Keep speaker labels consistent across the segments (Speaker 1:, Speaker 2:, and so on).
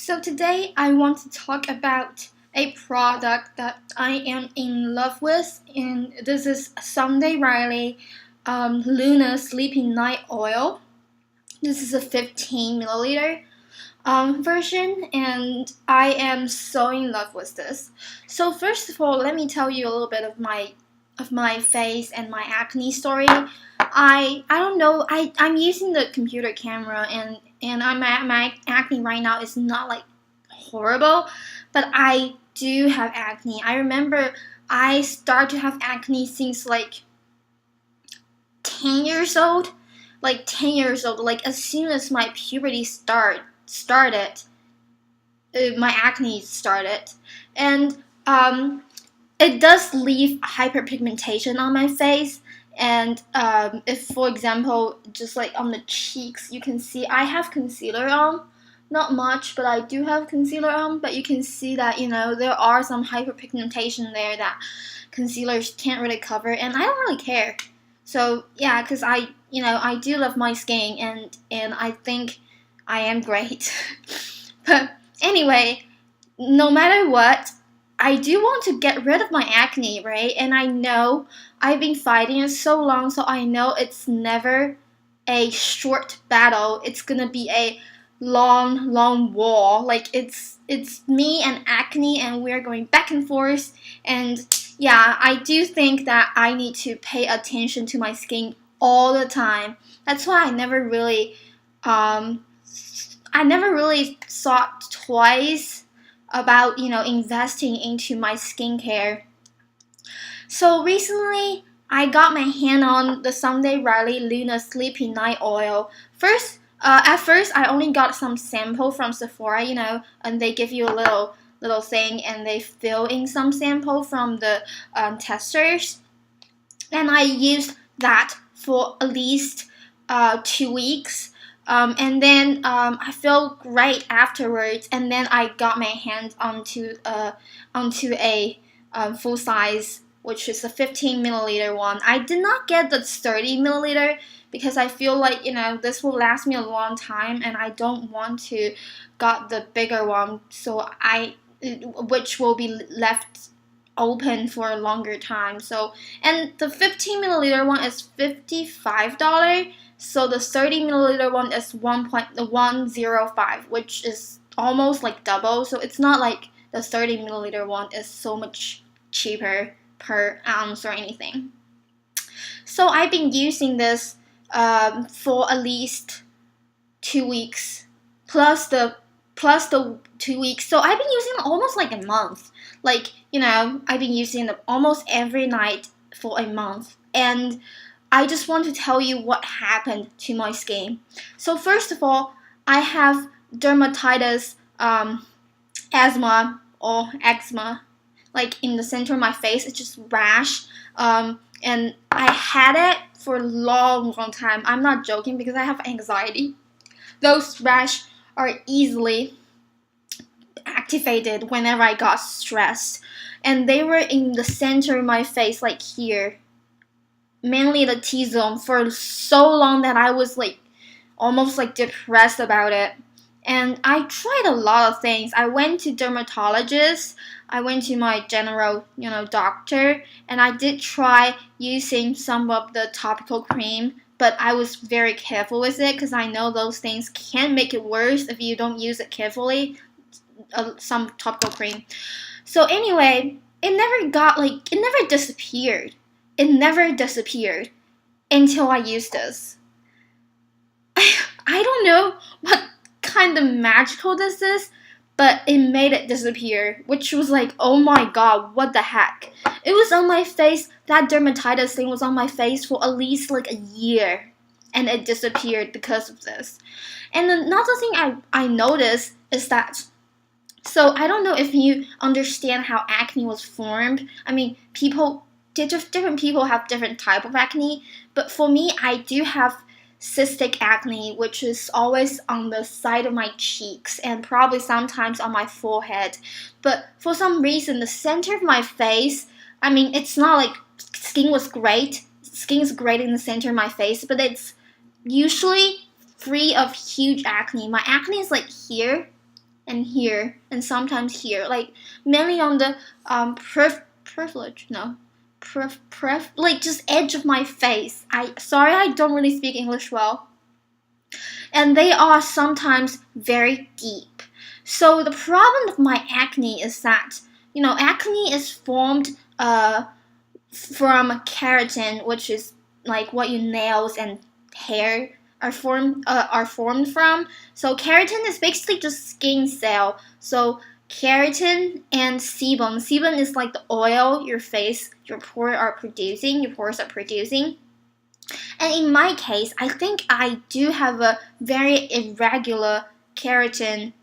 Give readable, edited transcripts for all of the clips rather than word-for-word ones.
Speaker 1: So today I want to talk about a product that I am in love with, and this is Sunday Riley Luna Sleeping Night Oil. This is a 15 milliliter version, and I am so in love with this. So first of all, let me tell you a little bit of my face and my acne story. I don't know. I'm using the computer camera, and my acne right now is not like horrible, but I do have acne. I remember I started to have acne since like 10 years old. Like 10 years old, like as soon as my puberty started, my acne started, and it does leave hyperpigmentation on my face. And if, for example, just like on the cheeks, you can see I have concealer on. Not much, but I do have concealer on. But you can see that, there are some hyperpigmentation there that concealers can't really cover, and I don't really care. So yeah, because I do love my skin, and I think I am great. But anyway, no matter what, I do want to get rid of my acne, right? And I know I've been fighting it so long, so I know it's never a short battle. It's gonna be a long war. Like it's me and acne, and we're going back and forth. And yeah, I do think that I need to pay attention to my skin all the time. That's why I never really thought twice about investing into my skincare. So recently I got my hand on the Sunday Riley Luna Sleepy Night Oil. At first I only got some sample from Sephora, and they give you a little thing, and they fill in some sample from the testers, and I used that for at least 2 weeks. And then I felt great afterwards, and then I got my hands onto a full size, which is a 15 milliliter one. I did not get the 30 milliliter because I feel like this will last me a long time, and I don't want to got the bigger one, which will be left open for a longer time. So, and the 15 milliliter one is $55. So the 30 milliliter one is 1.105, which is almost like double. So it's not like the 30 milliliter one is so much cheaper per ounce or anything. So I've been using this for at least 2 weeks, plus the 2 weeks. So I've been using it almost like a month. Like, I've been using it almost every night for a month. And I just want to tell you what happened to my skin. So first of all, I have dermatitis, asthma or eczema, like in the center of my face. It's just rash, and I had it for a long time. I'm not joking, because I have anxiety. Those rash are easily activated whenever I got stressed, and they were in the center of my face, like here, mainly the T-zone, for so long that I was like almost like depressed about it. And I tried a lot of things. I went to dermatologists, I went to my general doctor, and I did try using some of the topical cream, but I was very careful with it because I know those things can make it worse if you don't use it carefully, some topical cream. So anyway, it never disappeared. It never disappeared until I used this. I don't know what kind of magical this is, but it made it disappear, which was like, oh my god, what the heck? It was on my face, that dermatitis thing was on my face for at least like a year, and it disappeared because of this. And another thing I noticed is that, so I don't know if you understand how acne was formed. I mean, different people have different type of acne, but for me, I do have cystic acne, which is always on the side of my cheeks and probably sometimes on my forehead. But for some reason, the center of my face, I mean, it's not like skin is great in the center of my face, but it's usually free of huge acne. My acne is like here, and here, and sometimes here, like mainly on the privilege, no, like just edge of my face. I don't really speak English well, and they are sometimes very deep. So the problem with my acne is that acne is formed from keratin, which is like what your nails and hair are formed from. So keratin is basically just skin cell. So keratin and sebum. Sebum is like the oil your pores are producing. And in my case, I think I do have a very irregular keratin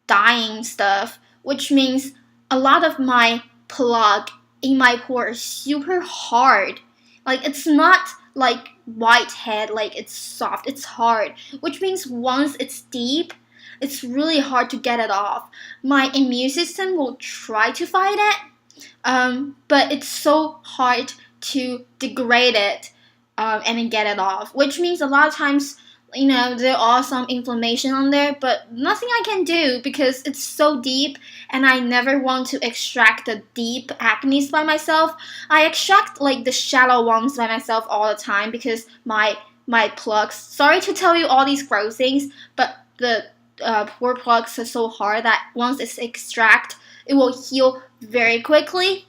Speaker 1: dying stuff, which means a lot of my plug in my pore is super hard. Like it's not like whitehead, like it's soft, it's hard, which means once it's deep, it's really hard to get it off. My immune system will try to fight it, but it's so hard to degrade it and then get it off, which means a lot of times there are some inflammation on there, but nothing I can do because it's so deep, and I never want to extract the deep acne by myself. I extract like the shallow ones by myself all the time because my plugs. Sorry to tell you all these gross things, but the pore plugs are so hard that once it's extract, it will heal very quickly.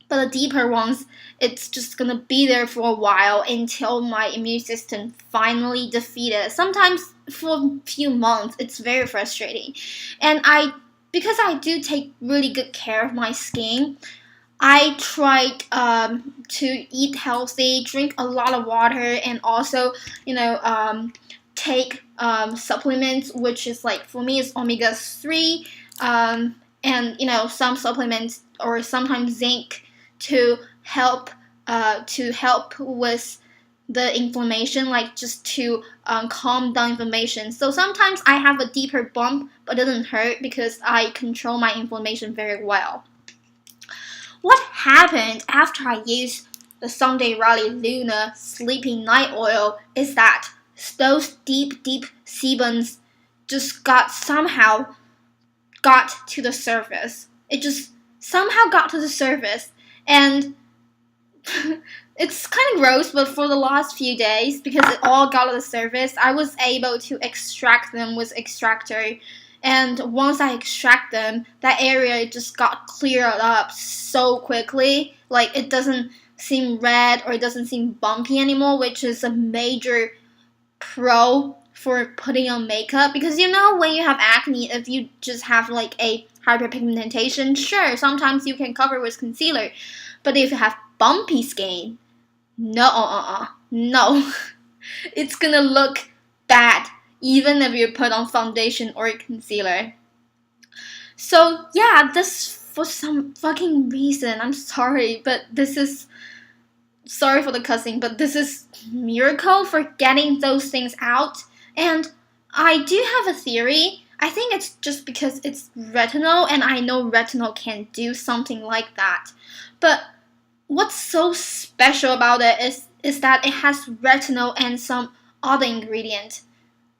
Speaker 1: But the deeper ones, it's just gonna be there for a while until my immune system finally defeats it. Sometimes for a few months, it's very frustrating. And because I do take really good care of my skin, I tried to eat healthy, drink a lot of water, and also, take supplements, which is like for me is omega-3, and some supplements or sometimes zinc to help with the inflammation, like just to calm down inflammation. So sometimes I have a deeper bump, but it doesn't hurt because I control my inflammation very well. What happened after I used the Sunday Riley Luna Sleeping Night Oil is that those deep sebums just somehow got to the surface. It just somehow got to the surface. And it's kind of gross, but for the last few days, because it all got to the surface, I was able to extract them with extractor. And once I extract them, that area just got cleared up so quickly. Like it doesn't seem red or it doesn't seem bumpy anymore, which is a major pro for putting on makeup. Because when you have acne, if you just have like a hyperpigmentation, sure, sometimes you can cover with concealer. But if you have bumpy skin, no, it's gonna look bad even if you put on foundation or concealer. So yeah, this for some fucking reason, I'm sorry, but sorry for the cussing, but this is miracle for getting those things out. And I do have a theory. I think it's just because it's retinol, and I know retinol can do something like that. But what's so special about it is that it has retinol and some other ingredient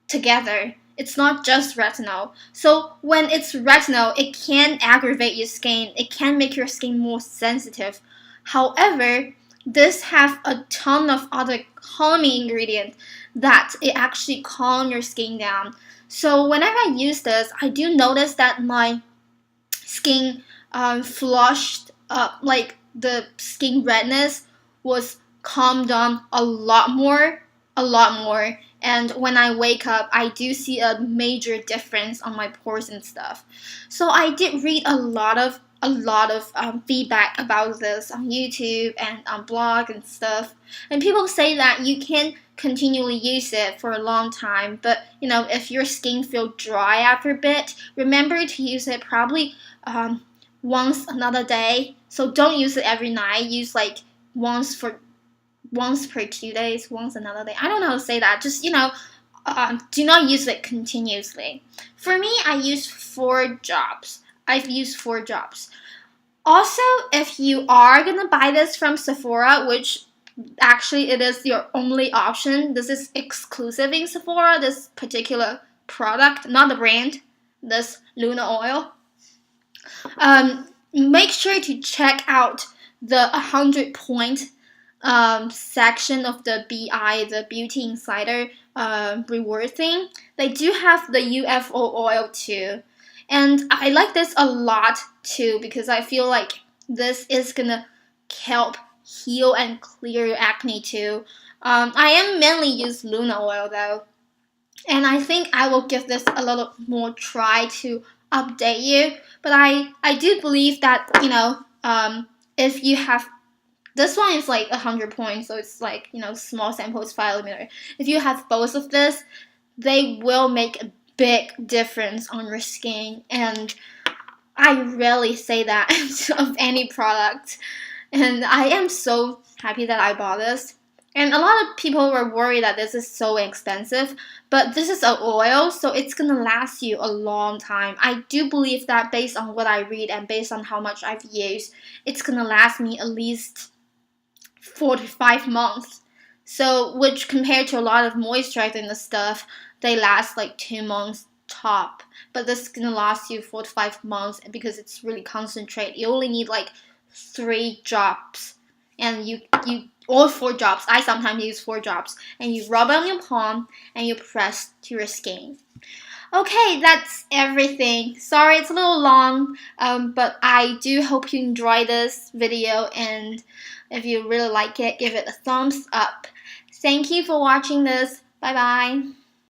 Speaker 1: together. It's not just retinol. So when it's retinol, it can aggravate your skin. It can make your skin more sensitive. However, this have a ton of other calming ingredients that it actually calm your skin down. So whenever I use this, I do notice that my skin flushed up, like the skin redness was calmed down a lot more. And when I wake up, I do see a major difference on my pores and stuff. So I did read a lot of feedback about this on YouTube and on blog and stuff. And people say that you can continually use it for a long time, but if your skin feels dry after a bit, remember to use it probably once another day. So don't use it every night. Use like once per 2 days, once another day. I don't know how to say that. Just do not use it continuously. For me, I use 4 drops. I've used 4 drops. Also, if you are gonna buy this from Sephora, which actually it is your only option, this is exclusive in Sephora, this particular product, not the brand, this Luna oil. Make sure to check out the 100-point section of the BI, the Beauty Insider reward thing. They do have the UFO oil too. And I like this a lot too because I feel like this is gonna help heal and clear your acne too. I am mainly use Luna oil though. And I think I will give this a little more try to update you. But I do believe that, if you have, this one is like 100 points, so it's like, small sample is 5mm. If you have both of this, they will make a big difference on your skin. And I rarely say that of any product. And I am so happy that I bought this. And a lot of people were worried that this is so expensive, but this is an oil, so it's gonna last you a long time. I do believe that based on what I read and based on how much I've used, it's gonna last me at least 4 to 5 months. So, which compared to a lot of moisturizing stuff, they last like 2 months top. But this is gonna last you 4 to 5 months because it's really concentrated. You only need like 3 drops, and you or 4 drops. I sometimes use 4 drops, and you rub it on your palm and you press to your skin. Okay, that's everything. Sorry it's a little long, but I do hope you enjoy this video, and if you really like it, give it a thumbs up. Thank you for watching this. Bye bye.